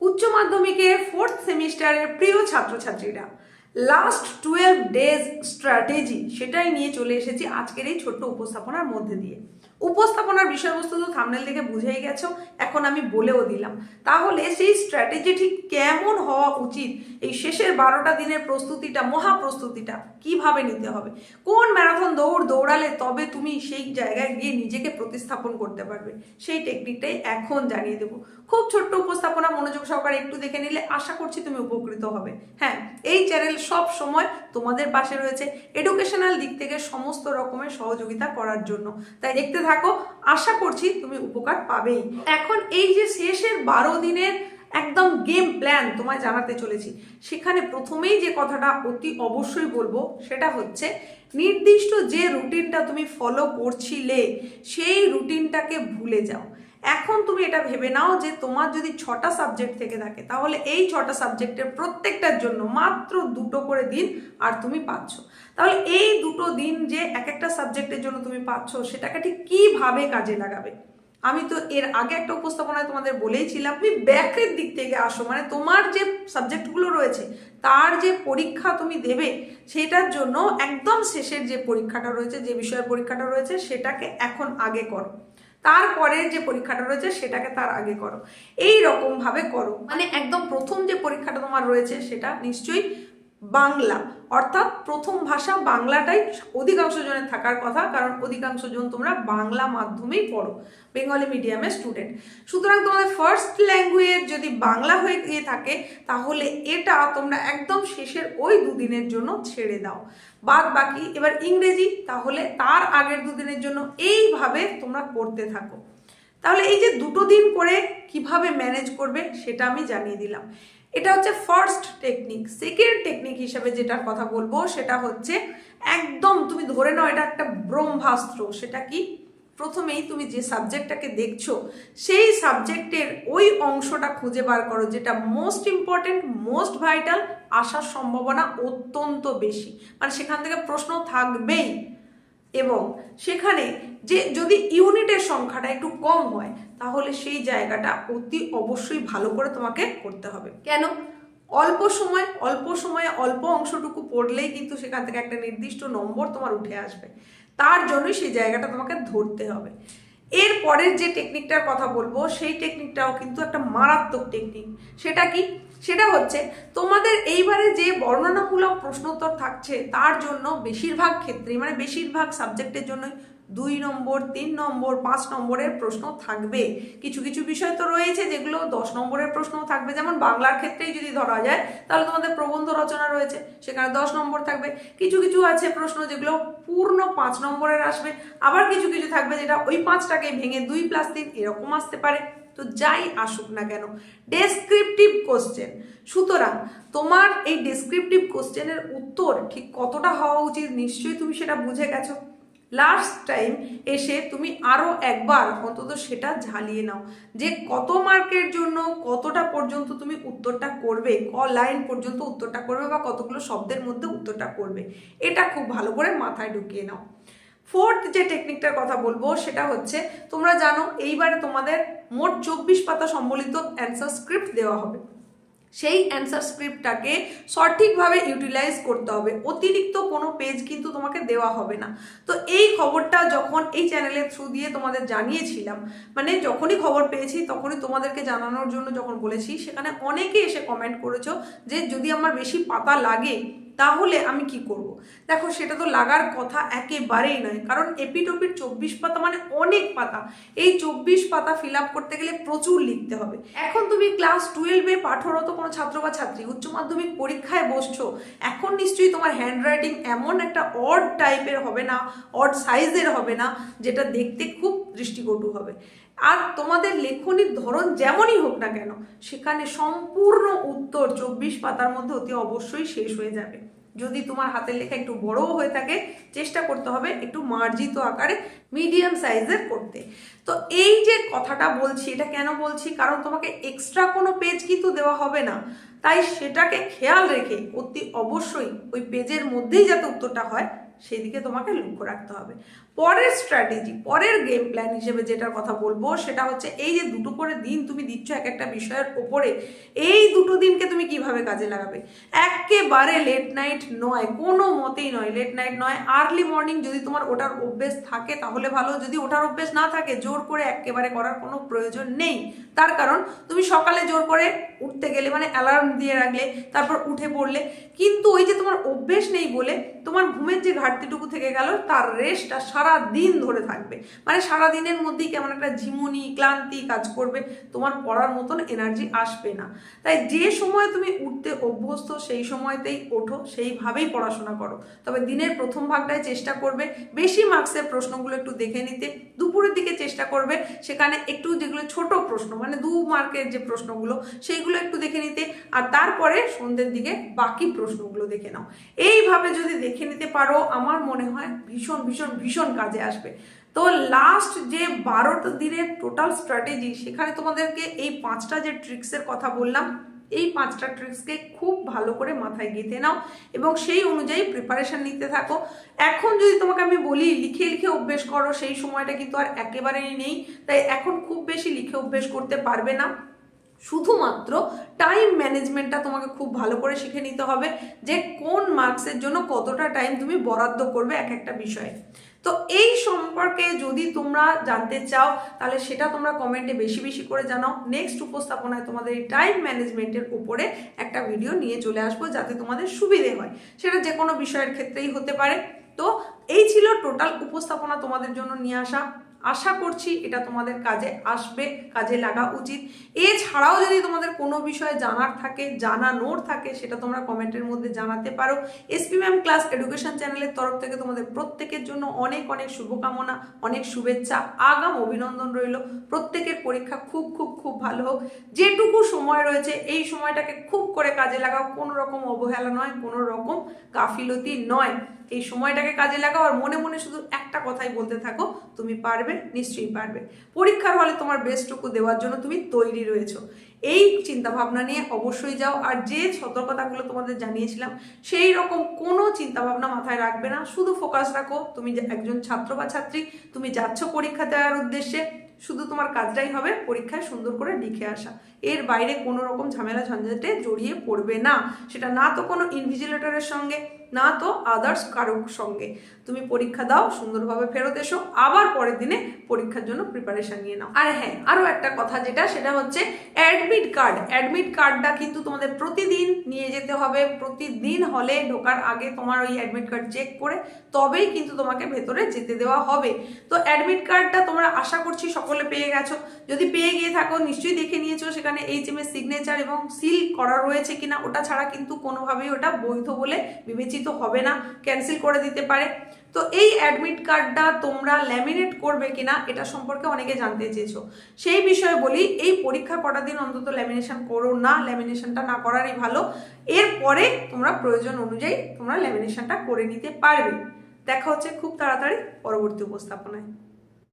উচ্চ মাধ্যমিকের 4th সেমিস্টারের প্রিয় ছাত্রছাত্রীরা, লাস্ট 12 ডেজ স্ট্র্যাটেজি সেটাই নিয়ে চলে এসেছি আজকের এই ছোট্ট উপস্থাপনার মধ্যে দিয়ে। উপস্থাপনার বিষয়বস্তু তো থাম্বনেল দেখে বুঝেই গেছো, এখন আমি বলেও দিলাম। তাহলে সেই স্ট্র্যাটেজি ঠিক কেমন হওয়া উচিত, এই শেষের 12টা দিনের প্রস্তুতিটা, মহা প্রস্তুতিটা কিভাবে নিতে হবে, কোন ম্যারাথন দৌড় দৌড়ালে তবে তুমি সেই জায়গায় গিয়ে নিজেকে প্রতিস্থাপন করতে পারবে, সেই টেকনিকটাই এখন জানিয়ে দেবো। খুব ছোট্ট উপস্থাপনা, মনোযোগ সহকারে একটু দেখে নিলে আশা করছি তুমি উপকৃত হবে। হ্যাঁ, এই চ্যানেল সব সময় তোমাদের পাশে রয়েছে এডুকেশনাল দিক থেকে সমস্ত রকমের সহযোগিতা করার জন্য, তাই দেখতে থাকো, আশা করছি তুমি উপকার পাবেই। এখন এই যে শেষের 12 দিনের একদম গেম প্ল্যান তোমায় জানাতে চলেছি, সেখানে প্রথমেই যে কথাটা অতি অবশ্যই বলবো সেটা হচ্ছে নির্দিষ্ট যে রুটিনটা তুমি ফলো করছিলে সেই রুটিনটাকে ভুলে যাও। এখন তুমি এটা ভেবে নাও যে তোমার যদি 6টা সাবজেক্ট থেকে থাকে, তাহলে এই 6টা সাবজেক্টের প্রত্যেকটার জন্য মাত্র 2টো করে দিন আর তুমি পাচ্ছ। তাহলে এই 2টো দিন যে এক একটা সাবজেক্টের জন্য তুমি পাচ্ছ, সেটাকে ঠিক কিভাবে কাজে লাগাবে। আমি তো এর আগে একটা উপস্থাপনায় তোমাদের বলেইছিলাম, তুমি ব্যাকের দিক থেকে আসো, মানে তোমার যে সাবজেক্টগুলো রয়েছে তার যে পরীক্ষা তুমি দেবে, সেটার জন্য একদম শেষের যে পরীক্ষাটা রয়েছে, যে বিষয়ের পরীক্ষাটা রয়েছে সেটাকে এখন আগে করো, তারপরে যে পরীক্ষাটা রয়েছে সেটাকে তার আগে করো। এই রকম ভাবে করো, মানে একদম প্রথম যে পরীক্ষাটা তোমার রয়েছে সেটা নিশ্চয়ই বাংলা, অর্থাৎ প্রথম ভাষা বাংলাটাই অধিকাংশ জনের থাকার কথা, কারণ অধিকাংশ জন তোমরা বাংলা মাধ্যমেই পড়ো, বেঙ্গলি মিডিয়ামের স্টুডেন্ট। সুতরাং তোমাদের ফার্স্ট ল্যাঙ্গুয়েজ যদি বাংলা হয়ে গিয়ে থাকে, তাহলে এটা তোমরা একদম শেষের ওই দুদিনের জন্য ছেড়ে দাও। বাদ বাকি এবার ইংরেজি, তাহলে তার আগের দুদিনের জন্য এইভাবে তোমরা করতে থাকো। তাহলে এই যে 2টো দিন করে কিভাবে ম্যানেজ করবে সেটা আমি জানিয়ে দিলাম। এটা হচ্ছে ফার্স্ট টেকনিক। সেকেন্ড টেকনিক হিসেবে যেটার কথা বলবো সেটা হচ্ছে একদম তুমি ধরে নাও এটা একটা ব্রহ্মাস্ত্র। সেটা কি? প্রথমেই তুমি যে সাবজেক্টটাকে দেখছো সেই সাবজেক্টের ওই অংশটা খুঁজে বার করো যেটা মোস্ট ইম্পর্টেন্ট, মোস্ট ভাইটাল, আসার সম্ভাবনা অত্যন্ত বেশি, মানে সেখান থেকে প্রশ্ন থাকবেই। এবং সেখানে যে যদি ইউনিটের সংখ্যাটা একটু কম হয়, তাহলে সেই জায়গাটা অতি অবশ্যই ভালো করে তোমাকে করতে হবে। কেন? অল্প সময়ে অল্প অংশটুকু পড়লেই কিন্তু সেখান থেকে একটা নির্দিষ্ট নম্বর তোমার উঠে আসবে, তার জন্যই সেই জায়গাটা তোমাকে ধরতে হবে। এর পরের যে টেকনিকটার কথা বলবো সেই টেকনিকটাও কিন্তু একটা মারাত্মক টেকনিক। সেটা কি? সেটা হচ্ছে তোমাদের এইবারে যে বর্ণনামূলক প্রশ্নোত্তর থাকছে তার জন্য বেশিরভাগ ক্ষেত্রেই, মানে বেশিরভাগ সাবজেক্টের জন্যই 2 নম্বর, 3 নম্বর, 5 নম্বরের প্রশ্ন থাকবে। কিছু কিছু বিষয় তো রয়েছে যেগুলো 10 নম্বরের প্রশ্নও থাকবে, যেমন বাংলার ক্ষেত্রেই যদি ধরা যায় তাহলে তোমাদের প্রবন্ধ রচনা রয়েছে, সেখানে 10 নম্বর থাকবে। কিছু কিছু আছে প্রশ্ন যেগুলো পূর্ণ 5 নম্বরের আসবে, আবার কিছু কিছু থাকবে যেটা ওই 5টাকে ভেঙে 2+3 এরকম আসতে পারে। তো যাই আসুক না কেন, ডেসক্রিপটিভ কোশ্চেন। সুতরাং তোমার এই ডেসক্রিপটিভ কোশ্চেনের উত্তর ঠিক কতটা হওয়া উচিত নিশ্চয়ই তুমি সেটা বুঝে গেছো। লাস্ট টাইম এসে তুমি আরও একবার অন্তত সেটা ঝালিয়ে নাও যে কত মার্কের জন্য কতটা পর্যন্ত তুমি উত্তরটা করবে, লাইন পর্যন্ত উত্তরটা করবে বা কতগুলো শব্দের মধ্যে উত্তরটা করবে, এটা খুব ভালো করে মাথায় ঢুকিয়ে নাও। ফোর্থ যে টেকনিকটার কথা বলবো সেটা হচ্ছে, তোমরা জানো এইবারে তোমাদের মোট 24 পাতা সম্বলিত অ্যান্সার স্ক্রিপ্ট দেওয়া হবে। সেই অ্যান্সার স্ক্রিপ্টটাকে সঠিকভাবে ইউটিলাইজ করতে হবে, অতিরিক্ত কোনো পেজ কিন্তু তোমাকে দেওয়া হবে না। তো এই খবরটা যখন এই চ্যানেলের থ্রু দিয়ে তোমাদের জানিয়েছিলাম, মানে যখনই খবর পেয়েছি তখনই তোমাদেরকে জানানোর জন্য যখন বলেছি, সেখানে অনেকে এসে কমেন্ট করেছো যে যদি আমার বেশি পাতা লাগে তাহলে আমি কি করব। দেখো, সেটা তো লাগার কথা একেবারেই নয়, কারণ এপিটোপির 24 পাতা মানে অনেক পাতা। এই 24 পাতা ফিল আপ করতে গেলে প্রচুর লিখতে হবে। এখন তুমি ক্লাস 12-এ পাঠরত কোনো ছাত্র বা ছাত্রী উচ্চ মাধ্যমিক পরীক্ষায় বসছো, এখন নিশ্চয়ই তোমার হ্যান্ডরাইটিং এমন একটা অড টাইপের হবে না, অড সাইজের হবে না, যেটা দেখতে খুব দৃষ্টিকটু হবে। আর তোমাদের লেখনির ধরন যেমনই হোক না কেন, সেখানে সম্পূর্ণ উত্তর 24 পাতার মধ্যে অতি অবশ্যই শেষ হয়ে যাবে। যদি তোমার হাতের লেখা একটু বড়ও হয়ে থাকে, চেষ্টা করতে হবে একটু মার্জিত আকারে, মিডিয়াম সাইজের করতে। তো এই যে কথাটা বলছি, এটা কেন বলছি, কারণ তোমাকে এক্সট্রা কোনো পেজ কিন্তু দেওয়া হবে না, তাই সেটাকে খেয়াল রেখে অতি অবশ্যই ওই পেজের মধ্যেই যাতে উত্তরটা হয় সেই দিকে তোমাকে লক্ষ্য রাখতে হবে। পরের স্ট্র্যাটেজি, পরের গেম প্ল্যান হিসেবে যেটার কথা বলবো সেটা হচ্ছে এই যে দুটো করে দিন তুমি দিচ্ছ এক একটা বিষয়ের ওপরে, এই দুটো দিনকে তুমি কিভাবে কাজে লাগাবে। একেবারে লেট নাইট নয়, কোনো মতেই নয়, লেট নাইট নয়। আর্লি মর্নিং যদি তোমার ওঠার অভ্যেস থাকে তাহলে ভালো, যদি ওঠার অভ্যেস না থাকে জোর করে একেবারে করার কোনো প্রয়োজন নেই। তার কারণ তুমি সকালে জোর করে উঠতে গেলে, মানে অ্যালার্ম দিয়ে রাখলে, তারপর উঠে পড়লে, কিন্তু ওই যে তোমার অভ্যেস নেই বলে তোমার ঘুমের যে ঘাটতিটুকু থেকে গেল তার রেস্টটা সারা দিন ধরে থাকবে, মানে সারা দিনের মধ্যেই কেমন একটা ঝিমুনি ক্লান্তি কাজ করবে, তোমার পড়ার মতন এনার্জি আসবে না। তাই যে সময় তুমি উঠতে অভ্যস্ত সেই সময়তেই ওঠো, সেইভাবেই পড়াশোনা করো। তবে দিনের প্রথম ভাগটায় চেষ্টা করবে বেশি মার্কসের প্রশ্নগুলো একটু দেখে নিতে, দুপুরের দিকে চেষ্টা করবে সেখানে একটু যেগুলো ছোট প্রশ্ন, মানে 2 মার্কের যে প্রশ্নগুলো সেইগুলো একটু দেখে নিতে, আর তারপরে সন্ধ্যের দিকে বাকি প্রশ্নগুলো দেখে নাও। এইভাবে যদি দেখে নিতে পারো আমার মনে হয় ভীষণ ভীষণ ভীষণ কাজে আসবে। তো লাস্ট যে 12টা দিনের টোটাল স্ট্র্যাটেজি, সেখানে তোমাদেরকে এই 5টা যে ট্রিক্সের কথা বললাম, এই 5টা ট্রিক্সকে খুব ভালো করে মাথায় গেঁথে নাও এবং সেই অনুযায়ী প্রিপারেশন নিতে থাকো। এখন যদি তোমাকে আমি বলি লিখে লিখে অভ্যেস করো, সেই সময়টা কিন্তু আর একেবারেই নেই। তাই এখন খুব বেশি লিখে অভ্যেস করতে পারবে না, শুধুমাত্র টাইম ম্যানেজমেন্টটা তোমাকে খুব ভালো করে শিখে নিতে হবে যে কোন মার্কসের জন্য কতটা টাইম তুমি বরাদ্দ করবে এক একটা বিষয়ে। তো এই সম্পর্কে যদি তোমরা জানতে চাও তাহলে সেটা তোমরা কমেন্টে বেশি বেশি করে জানাও। নেক্সট উপস্থাপনায় তোমাদের এই টাইম ম্যানেজমেন্টের উপরে একটা ভিডিও নিয়ে চলে আসবো যাতে তোমাদের সুবিধে হয়, সেটা যে কোনো বিষয়ের ক্ষেত্রেই হতে পারে। তো এই ছিল টোটাল উপস্থাপনা তোমাদের জন্য নিয়ে আসা। আশা করছি এটা তোমাদের কাজে আসবে, কাজে লাগা উচিত। এছাড়াও যদি তোমাদের কোনো বিষয় জানার থাকে, জানানোর থাকে, সেটা তোমরা কমেন্টের মধ্যে জানাতে পারো। এসপি ম্যাম ক্লাস এডুকেশন চ্যানেলের তরফ থেকে তোমাদের প্রত্যেকের জন্য অনেক অনেক শুভকামনা, অনেক শুভেচ্ছা, আগাম অভিনন্দন রইল। প্রত্যেকের পরীক্ষা খুব খুব খুব ভালো হোক। যেটুকু সময় রয়েছে এই সময়টাকে খুব করে কাজে লাগাও, কোনো রকম অবহেলা নয়, কোনো রকম গাফিলতি নয়। এই সময়টাকে কাজে লাগাও আর মনে মনে শুধু একটা কথাই বলতে থাকো, তুমি পারবে, নিশ্চয়ই পারবে। পরীক্ষার হলে তোমার বেস্টটুকু দেওয়ার জন্য তুমি তৈরি রয়েছো, এই চিন্তা ভাবনা নিয়ে অবশ্যই যাও। আর যে সতর্কতাগুলো তোমাদের জানিয়েছিলাম সেই রকম কোনো চিন্তা ভাবনা মাথায় রাখবে না, শুধু ফোকাস রাখো তুমি যে একজন ছাত্র বা ছাত্রী, তুমি যাচ্ছ পরীক্ষা দেওয়ার উদ্দেশ্যে, শুধু তোমার কাজটাই হবে পরীক্ষায় সুন্দর করে লিখে আসা। এর বাইরে কোনো রকম ঝামেলা ঝঞ্ঝাটে জড়িয়ে পড়বে না, সেটা না তো কোনো ইনভিজিলেটরের সঙ্গে, না তো আদার্স কারোর সঙ্গে। তুমি পরীক্ষা দাও, সুন্দরভাবে ফেরত এসো, আবার পরের দিনে পরীক্ষার জন্য প্রিপারেশন নিয়ে নাও। আর হ্যাঁ, আরও একটা কথা সেটা হচ্ছে অ্যাডমিট কার্ড। অ্যাডমিট কার্ডটা কিন্তু তোমাদের প্রতিদিন নিয়ে যেতে হবে। প্রতিদিন হলে ঢোকার আগে তোমার ওই অ্যাডমিট কার্ড চেক করে তবেই কিন্তু তোমাকে ভেতরে যেতে দেওয়া হবে। তো অ্যাডমিট কার্ডটা তোমরা আশা করছি সকলে পেয়ে গেছো। যদি পেয়ে গিয়ে থাকো নিশ্চয়ই দেখে নিয়েছো সেখানে HM-এর সিগনেচার এবং সিল করা রয়েছে কিনা, ওটা ছাড়া কিন্তু কোনোভাবেই ওটা বৈধ বলে বিবেচিত হবে না, ক্যান্সেল করে দিতে পারে। তো এই অ্যাডমিট কার্ডটা তোমরা ল্যামিনেট করবে কিনা এটা সম্পর্কে অনেকে জানতে চেয়েছো। সেই বিষয়ে বলি, এই পরীক্ষা কটা দিন অন্তত ল্যামিনেশন করো না, ল্যামিনেশনটা না করারই ভালো। এরপরে তোমরা প্রয়োজন অনুযায়ী তোমরা ল্যামিনেশনটা করে নিতে পারবে। দেখা হচ্ছে খুব তাড়াতাড়ি পরবর্তী উপস্থাপনায়।